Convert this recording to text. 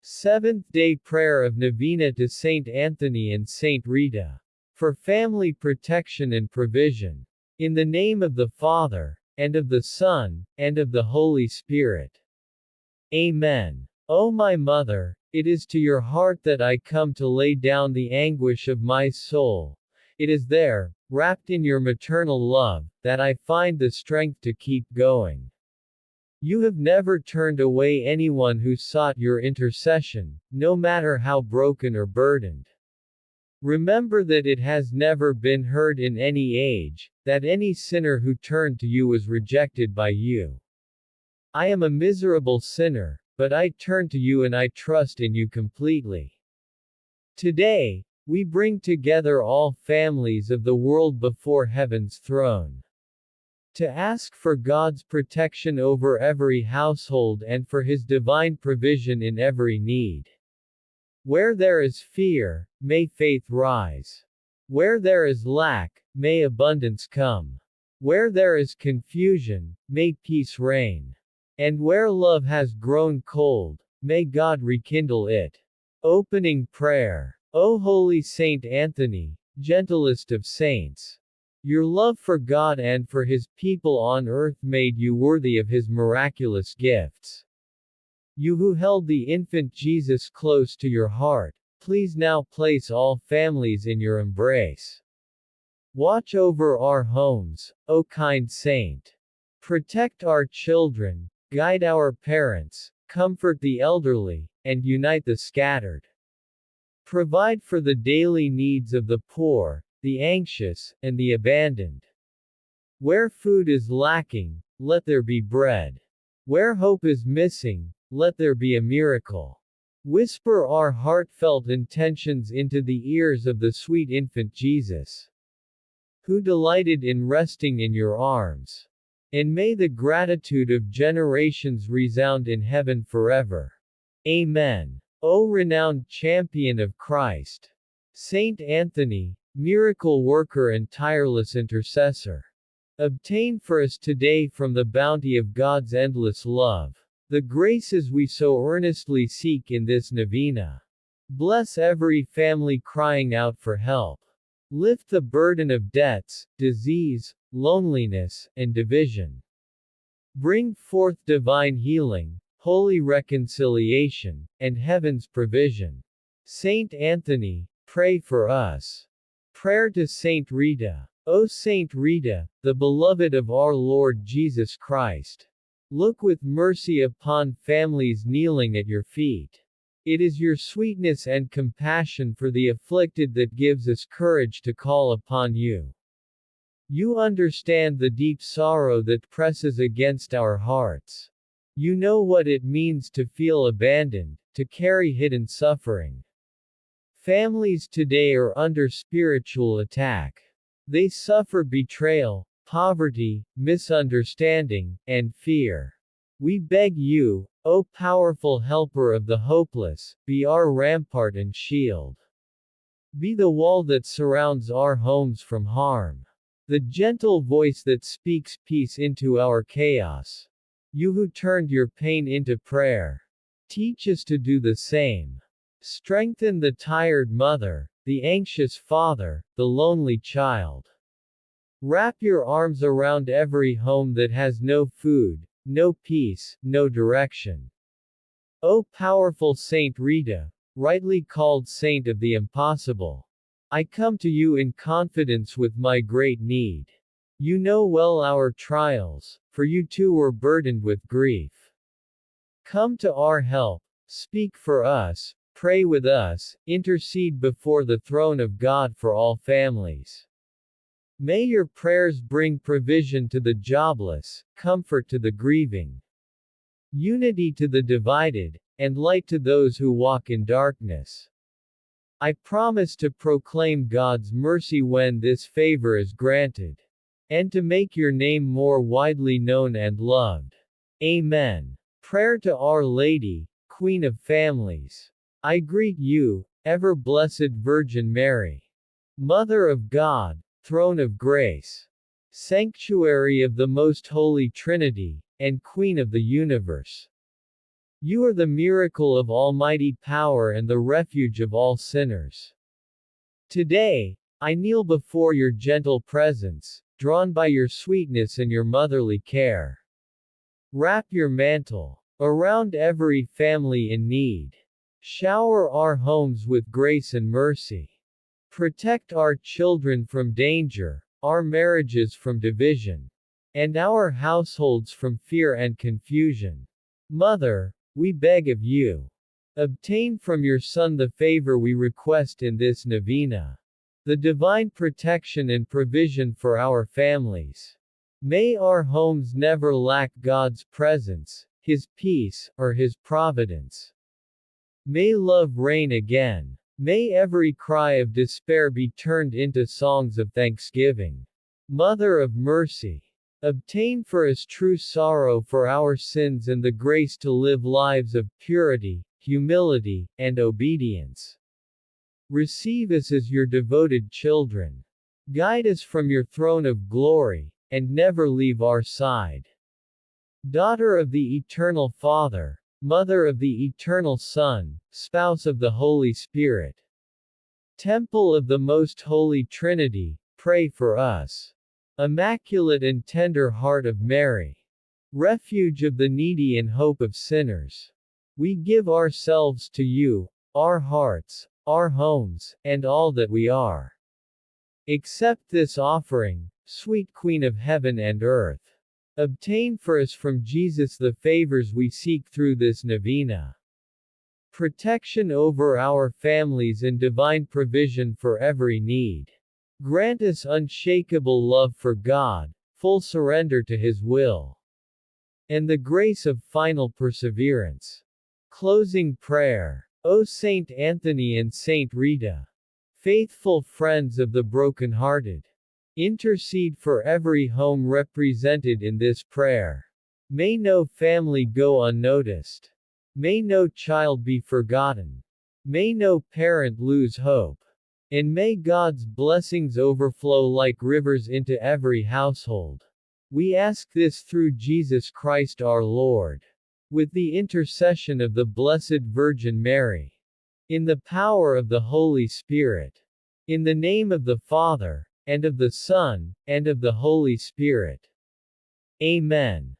Seventh-day prayer of Novena to Saint Anthony and Saint Rita. For family protection and provision. In the name of the Father, and of the Son, and of the Holy Spirit. Amen. O my Mother, it is to your heart that I come to lay down the anguish of my soul. It is there, wrapped in your maternal love, that I find the strength to keep going. You have never turned away anyone who sought your intercession, no matter how broken or burdened. Remember that it has never been heard in any age, that any sinner who turned to you was rejected by you. I am a miserable sinner, but I turn to you and I trust in you completely. Today, we bring together all families of the world before heaven's throne, to ask for God's protection over every household and for His divine provision in every need. Where there is fear, may faith rise. Where there is lack, may abundance come. Where there is confusion, may peace reign. And where love has grown cold, may God rekindle it. Opening prayer. O Holy Saint Anthony, gentlest of saints, your love for God and for His people on earth made you worthy of His miraculous gifts. You who held the infant Jesus close to your heart, please now place all families in your embrace. Watch over our homes, O kind saint. Protect our children, guide our parents, comfort the elderly, and unite the scattered. Provide for the daily needs of the poor, the anxious, and the abandoned. Where food is lacking, let there be bread. Where hope is missing, let there be a miracle. Whisper our heartfelt intentions into the ears of the sweet infant Jesus, who delighted in resting in your arms. And may the gratitude of generations resound in heaven forever. Amen. O renowned champion of Christ, Saint Anthony, miracle worker and tireless intercessor, obtain for us today from the bounty of God's endless love, the graces we so earnestly seek in this novena. Bless every family crying out for help. Lift the burden of debts, disease, loneliness, and division. Bring forth divine healing, holy reconciliation, and heaven's provision. Saint Anthony, pray for us. Prayer to Saint Rita. O Saint Rita, the beloved of our Lord Jesus Christ, look with mercy upon families kneeling at your feet. It is your sweetness and compassion for the afflicted that gives us courage to call upon you. You understand the deep sorrow that presses against our hearts. You know what it means to feel abandoned, to carry hidden suffering. Families today are under spiritual attack. They suffer betrayal, poverty, misunderstanding, and fear. We beg you, O powerful helper of the hopeless, be our rampart and shield. Be the wall that surrounds our homes from harm. The gentle voice that speaks peace into our chaos. You who turned your pain into prayer, teach us to do the same. Strengthen the tired mother, the anxious father, the lonely child. Wrap your arms around every home that has no food, no peace, no direction. O powerful Saint Rita, rightly called Saint of the Impossible, I come to you in confidence with my great need. You know well our trials, for you too were burdened with grief. Come to our help, speak for us, pray with us, intercede before the throne of God for all families. May your prayers bring provision to the jobless, comfort to the grieving, unity to the divided, and light to those who walk in darkness. I promise to proclaim God's mercy when this favor is granted, and to make your name more widely known and loved. Amen. Prayer to Our Lady, Queen of Families. I greet you, ever blessed Virgin Mary, Mother of God, Throne of Grace, Sanctuary of the Most Holy Trinity, and Queen of the Universe. You are the miracle of almighty power and the refuge of all sinners. Today, I kneel before your gentle presence, drawn by your sweetness and your motherly care. Wrap your mantle around every family in need. Shower our homes with grace and mercy. Protect our children from danger, our marriages from division, and our households from fear and confusion. Mother, we beg of you. Obtain from your Son the favor we request in this novena. The divine protection and provision for our families. May our homes never lack God's presence, His peace, or His providence. May love reign again. May every cry of despair be turned into songs of thanksgiving. Mother of mercy, obtain for us true sorrow for our sins and the grace to live lives of purity, humility, and obedience. Receive us as your devoted children. Guide us from your throne of glory, and never leave our side. Daughter of the Eternal Father, Mother of the Eternal Son, Spouse of the Holy Spirit, Temple of the Most Holy Trinity, pray for us. Immaculate and tender Heart of Mary, Refuge of the needy and hope of sinners, we give ourselves to you, our hearts, our homes, and all that we are. Accept this offering, sweet Queen of heaven and earth. Obtain for us from Jesus the favors we seek through this novena. Protection over our families and divine provision for every need. Grant us unshakable love for God, full surrender to His will, and the grace of final perseverance. Closing prayer. O Saint Anthony and Saint Rita, faithful friends of the brokenhearted, intercede for every home represented in this prayer. May no family go unnoticed. May no child be forgotten. May no parent lose hope. And may God's blessings overflow like rivers into every household. We ask this through Jesus Christ our Lord. With the intercession of the Blessed Virgin Mary. In the power of the Holy Spirit. In the name of the Father, and of the Son, and of the Holy Spirit. Amen.